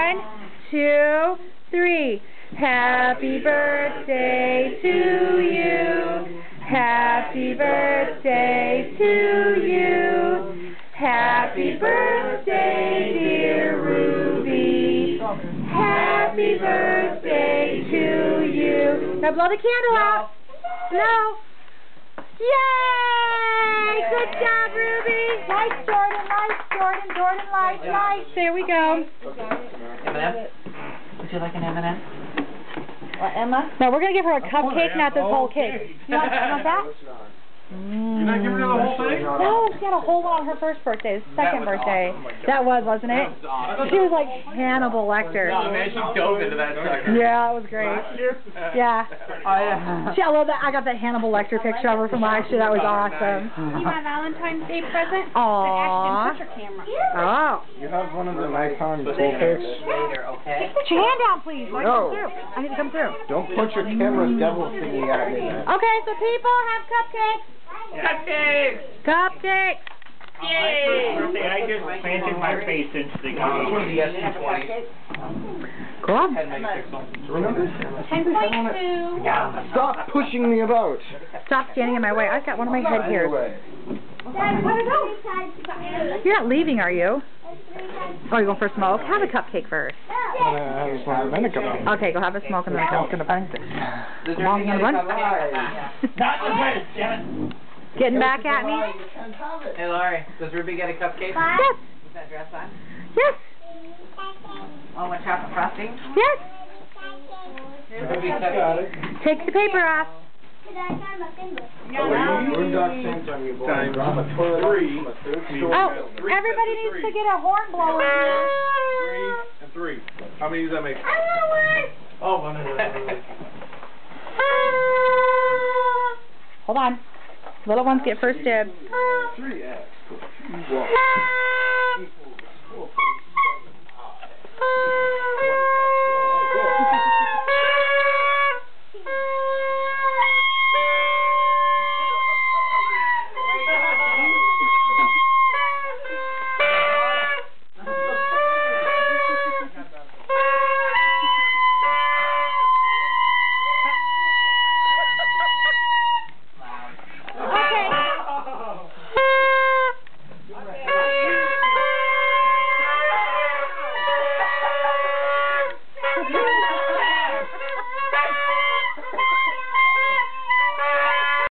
1, 2, 3. Happy birthday to you. Happy birthday to you. Happy birthday, dear Ruby. Happy birthday to you. Now blow the candle out. Blow. Yay! Good job, Ruby. Nice, Jordan. Nice, Jordan. Jordan, nice. There we go. M&M? Would you like an M&M? What, Emma? No, we're going to give her a cupcake, not this whole cake. You want that? You're not giving her the whole thing? No, she had a whole lot on her first birthday, second birthday. Awesome. That was, wasn't it? She was like Hannibal Lecter. Oh man, she dove into that sucker. Yeah, it was great. Yeah. Oh, I love that. I got that Hannibal Lecter picture of her from last year. That was awesome. See my Valentine's Day present? Aww. The Ashton picture camera. Oh. You have one of the Nikon But full pics. later, okay? Put your hand down, please. I No. come through. I need to come through. Don't put your camera devil thingy at me. Okay, so people have cupcakes. Cupcakes! Cupcakes. Yay! Birthday, I just planted my face into the Which one do you guys think? Go on. Head make pixel. 10.2. Stop pushing me about. Stop standing in my way. I've got one of my head here. Dad, what are those? You're not leaving, are you? Oh, you're going for a smoke? Have a cupcake first. Okay, go have a smoke and then I'm gonna bun. Does Come on, Ruby get a bun. cupcake? Not the way, damn it. Getting back at me? Hey Laurie, does Ruby get a cupcake? Yes. With that dress on? Yes. Oh, with chocolate frosting? Yes. Ruby cupcake. Take the paper off. Times 3. Oh, everybody needs to get a horn blower. 3 and 3. How many does that make? Oh, one of those. Hold on. Little ones get first dibs. 3X.